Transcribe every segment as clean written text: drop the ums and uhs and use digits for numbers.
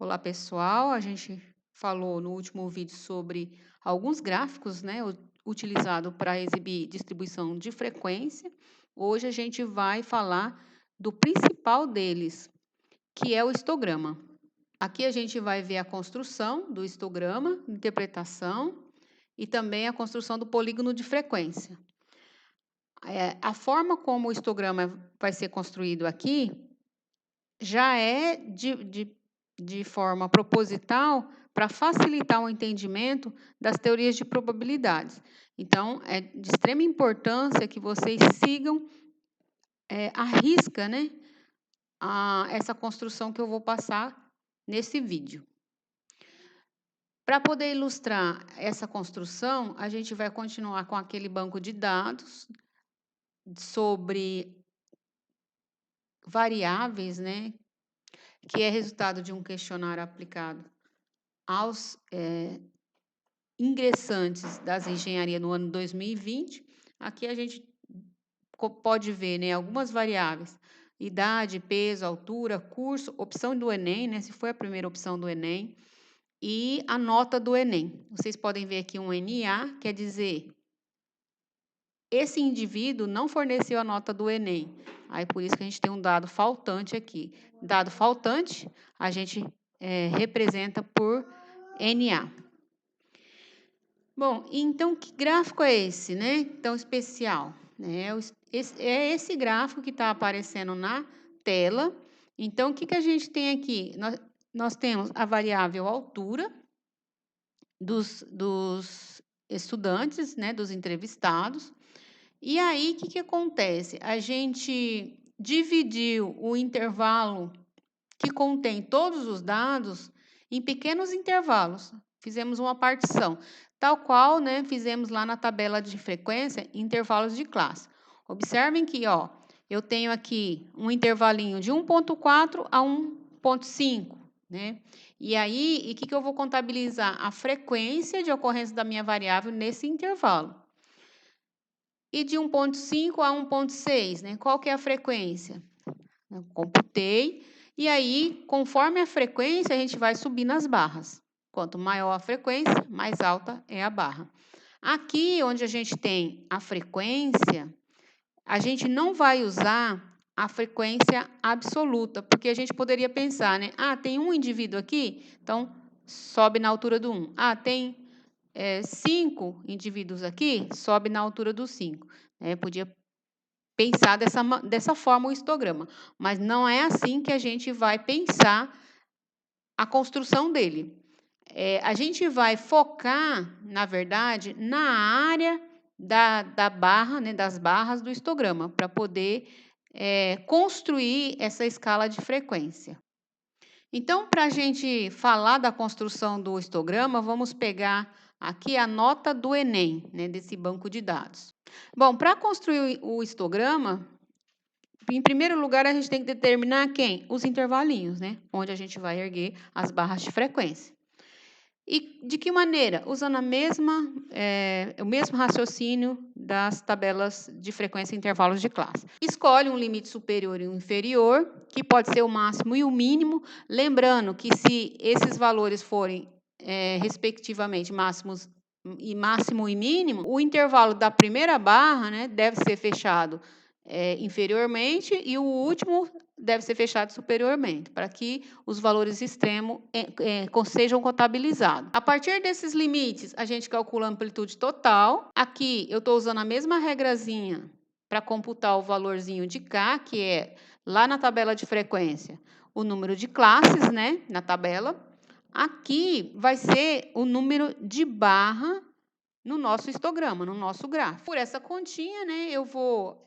Olá, pessoal. A gente falou no último vídeo sobre alguns gráficos, né, utilizado para exibir distribuição de frequência. Hoje a gente vai falar do principal deles, que é o histograma. Aqui a gente vai ver a construção do histograma, interpretação e também a construção do polígono de frequência. A forma como o histograma vai ser construído aqui já é de forma proposital para facilitar o entendimento das teorias de probabilidades. Então, é de extrema importância que vocês sigam à risca, né, essa construção que eu vou passar nesse vídeo. Para poder ilustrar essa construção, a gente vai continuar com aquele banco de dados sobre variáveis, né, que é resultado de um questionário aplicado aos ingressantes das engenharia no ano 2020. Aqui a gente pode ver, né, algumas variáveis: idade, peso, altura, curso, opção do Enem, né, se foi a primeira opção do Enem, e a nota do Enem. Vocês podem ver aqui um NA, quer dizer, esse indivíduo não forneceu a nota do Enem. Aí por isso que a gente tem um dado faltante aqui. Dado faltante, a gente representa por NA. Bom, então que gráfico é esse, né? Tão especial, né? É esse gráfico que está aparecendo na tela. Então, o que a gente tem aqui? Nós temos a variável altura dos estudantes, né? Dos entrevistados. E aí, o que acontece? A gente dividiu o intervalo que contém todos os dados em pequenos intervalos. Fizemos uma partição, tal qual, né, fizemos lá na tabela de frequência, intervalos de classe. Observem que, ó, eu tenho aqui um intervalinho de 1,4 a 1,5, né? E aí, o que eu vou contabilizar? A frequência de ocorrência da minha variável nesse intervalo. E de 1,5 a 1,6, né? Qual que é a frequência? Eu computei. E aí, conforme a frequência, a gente vai subir nas barras. Quanto maior a frequência, mais alta é a barra. Aqui, onde a gente tem a frequência, a gente não vai usar a frequência absoluta, porque a gente poderia pensar, né? Ah, tem um indivíduo aqui, então sobe na altura do 1. Ah, tem 5 indivíduos aqui, sobe na altura do 5. Podia pensar dessa forma o histograma, mas não é assim que a gente vai pensar a construção dele. A gente vai focar, na verdade, na área da barra, né, das barras do histograma, para poder construir essa escala de frequência. Então, para a gente falar da construção do histograma, vamos pegar aqui a nota do Enem, né, desse banco de dados. Bom, para construir o histograma, em primeiro lugar, a gente tem que determinar quem? Os intervalinhos, né? Onde a gente vai erguer as barras de frequência. E de que maneira? Usando o mesmo raciocínio das tabelas de frequência e intervalos de classe. Escolhe um limite superior e um inferior, que pode ser o máximo e o mínimo, lembrando que se esses valores forem, respectivamente, máximo e mínimo, o intervalo da primeira barra, né, deve ser fechado inferiormente e o último deve ser fechado superiormente, para que os valores extremos sejam contabilizados. A partir desses limites, a gente calcula a amplitude total. Aqui, eu estou usando a mesma regrazinha para computar o valorzinho de K, que é lá na tabela de frequência, o número de classes, né, na tabela. Aqui vai ser o número de barra no nosso histograma, no nosso gráfico. Por essa continha, né, eu vou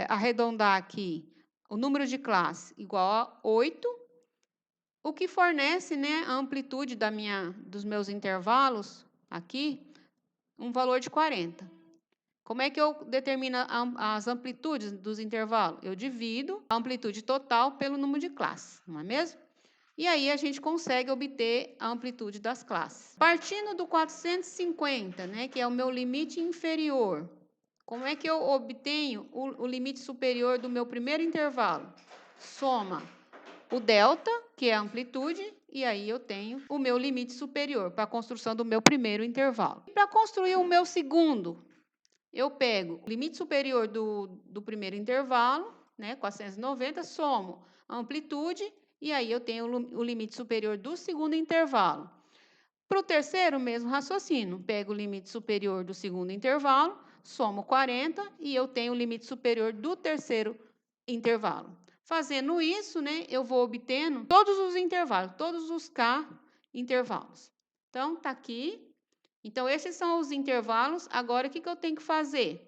arredondar aqui o número de classe igual a 8, o que fornece, né, a amplitude dos meus intervalos aqui, um valor de 40. Como é que eu determino as amplitudes dos intervalos? Eu divido a amplitude total pelo número de classes, não é mesmo? E aí a gente consegue obter a amplitude das classes. Partindo do 450, né, que é o meu limite inferior, como é que eu obtenho o limite superior do meu primeiro intervalo? Soma o delta, que é a amplitude, e aí eu tenho o meu limite superior para a construção do meu primeiro intervalo. Para construir o meu segundo, eu pego o limite superior do primeiro intervalo, né, 490, somo a amplitude, e aí eu tenho o limite superior do segundo intervalo. Para o terceiro, mesmo raciocínio. Pego o limite superior do segundo intervalo, somo 40 e eu tenho o limite superior do terceiro intervalo. Fazendo isso, né, eu vou obtendo todos os intervalos, todos os K intervalos. Então, está aqui. Então, esses são os intervalos. Agora, o que eu tenho que fazer?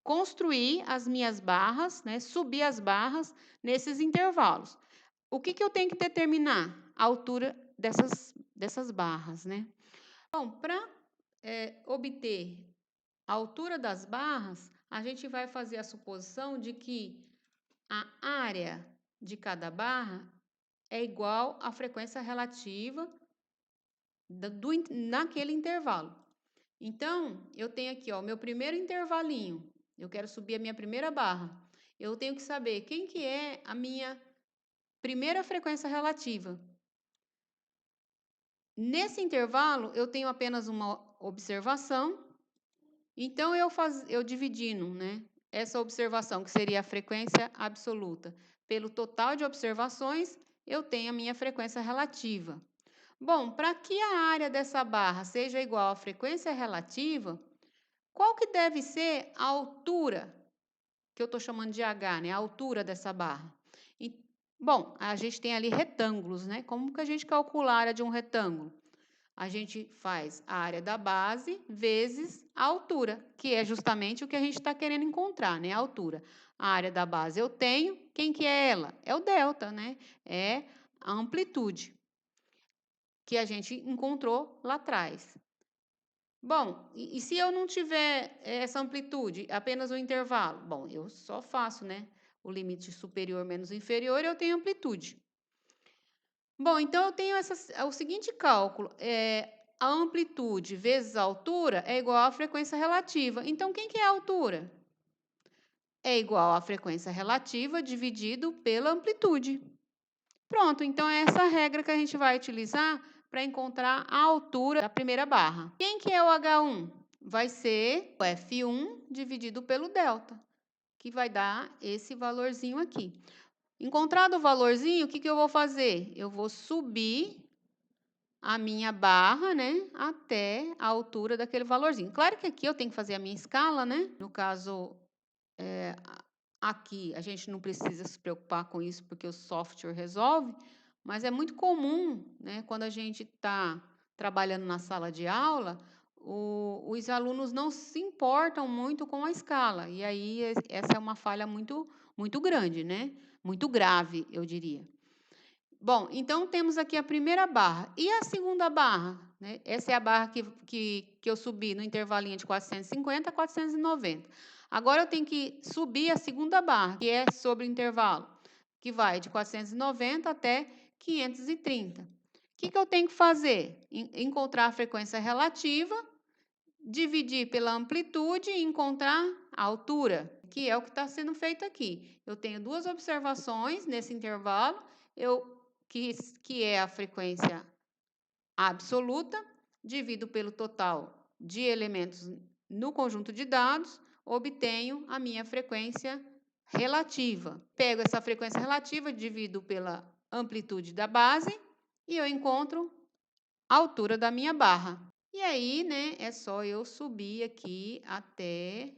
Construir as minhas barras, né, subir as barras nesses intervalos. O que eu tenho que determinar? A altura dessas barras, né? Bom, para obter a altura das barras, a gente vai fazer a suposição de que a área de cada barra é igual à frequência relativa naquele intervalo. Então, eu tenho aqui, ó, meu primeiro intervalinho. Eu quero subir a minha primeira barra. Eu tenho que saber quem que é a minha primeira frequência relativa. Nesse intervalo, eu tenho apenas uma observação. Então, eu dividindo, né, essa observação, que seria a frequência absoluta, pelo total de observações, eu tenho a minha frequência relativa. Bom, para que a área dessa barra seja igual à frequência relativa, qual que deve ser a altura, que eu estou chamando de H, né, a altura dessa barra? Bom, a gente tem ali retângulos, né? Como que a gente calcula a área de um retângulo? A gente faz a área da base vezes a altura, que é justamente o que a gente está querendo encontrar, né? A altura. A área da base eu tenho, quem que é ela? É o delta, né? É a amplitude que a gente encontrou lá atrás. Bom, e se eu não tiver essa amplitude, apenas o intervalo? Bom, eu só faço, né? O limite superior menos inferior, eu tenho amplitude. Bom, então eu tenho o seguinte cálculo: a amplitude vezes a altura é igual à frequência relativa. Então, quem que é a altura? É igual à frequência relativa dividido pela amplitude. Pronto, então é essa regra que a gente vai utilizar para encontrar a altura da primeira barra. Quem que é o H1? Vai ser o F1 dividido pelo delta, que vai dar esse valorzinho aqui. Encontrado o valorzinho, o que eu vou fazer? Eu vou subir a minha barra, né, até a altura daquele valorzinho. Claro que aqui eu tenho que fazer a minha escala, né? No caso, aqui a gente não precisa se preocupar com isso porque o software resolve, mas é muito comum, né, quando a gente está trabalhando na sala de aula, os alunos não se importam muito com a escala. E aí essa é uma falha muito grande, né? Muito grave, eu diria. Bom, então temos aqui a primeira barra. E a segunda barra? Né? Essa é a barra que eu subi no intervalinho de 450 a 490. Agora eu tenho que subir a segunda barra, que é sobre o intervalo, que vai de 490 até 530. O que eu tenho que fazer? Encontrar a frequência relativa, dividir pela amplitude e encontrar a altura, que é o que está sendo feito aqui. Eu tenho duas observações nesse intervalo, que é a frequência absoluta, divido pelo total de elementos no conjunto de dados, obtenho a minha frequência relativa. Pego essa frequência relativa, divido pela amplitude da base e eu encontro a altura da minha barra. E aí, né, é só eu subir aqui até,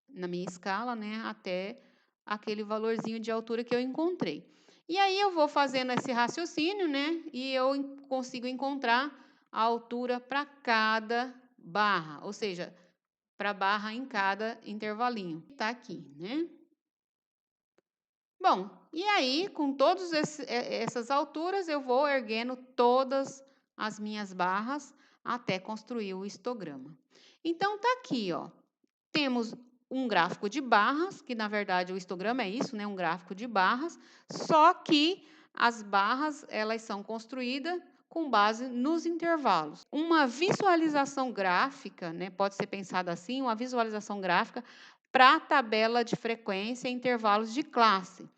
na minha escala, né, até aquele valorzinho de altura que eu encontrei. E aí eu vou fazendo esse raciocínio, né, e eu consigo encontrar a altura para cada barra, ou seja, para barra em cada intervalinho. Está aqui, né? Bom, e aí, com todas essas alturas, eu vou erguendo todas as minhas barras até construir o histograma. Então, tá aqui, ó. Temos um gráfico de barras, que na verdade o histograma é isso, né? Um gráfico de barras, só que as barras, elas são construídas com base nos intervalos. Uma visualização gráfica, né? Pode ser pensada assim, uma visualização gráfica para a tabela de frequência e intervalos de classe.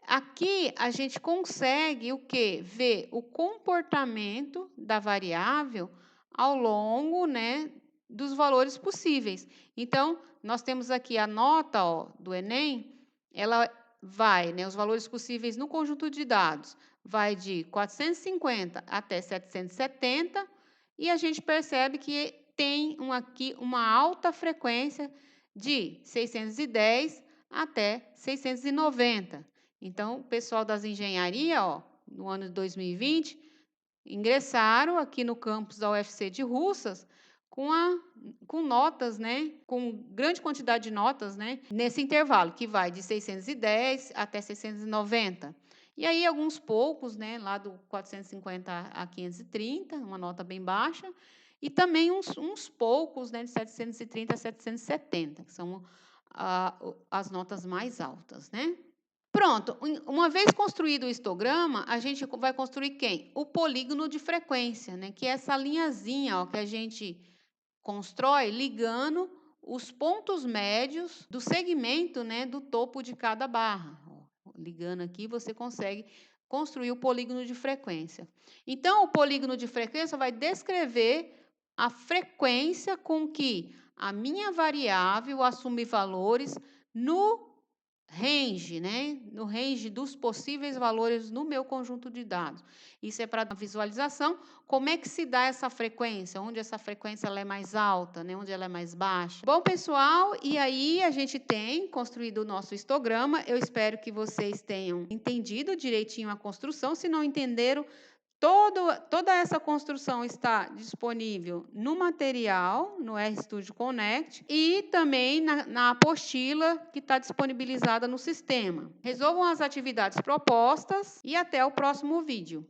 Aqui a gente consegue o quê? Ver o comportamento da variável ao longo, né, dos valores possíveis. Então, nós temos aqui a nota, ó, do Enem, ela vai, né, os valores possíveis no conjunto de dados, vai de 450 até 770, e a gente percebe que tem aqui uma alta frequência de 610 até 690. Então, o pessoal das engenharia, ó, no ano de 2020, ingressaram aqui no campus da UFC de Russas com notas, né, com grande quantidade de notas, né, nesse intervalo, que vai de 610 até 690. E aí, alguns poucos, né, lá do 450 a 530, uma nota bem baixa, e também uns poucos, né, de 730 a 770, que são as notas mais altas, né? Pronto, uma vez construído o histograma, a gente vai construir quem? O polígono de frequência, né? Que é essa linhazinha, ó, que a gente constrói ligando os pontos médios do segmento, né, do topo de cada barra. Ó, ligando aqui, você consegue construir o polígono de frequência. Então, o polígono de frequência vai descrever a frequência com que a minha variável assume valores no range, né? No range dos possíveis valores no meu conjunto de dados. Isso é para visualização. Como é que se dá essa frequência? Onde essa frequência ela é mais alta, né? Onde ela é mais baixa? Bom, pessoal, e aí a gente tem construído o nosso histograma. Eu espero que vocês tenham entendido direitinho a construção. Se não entenderam, toda essa construção está disponível no material, no RStudio Connect, e também na apostila que está disponibilizada no sistema. Resolvam as atividades propostas e até o próximo vídeo.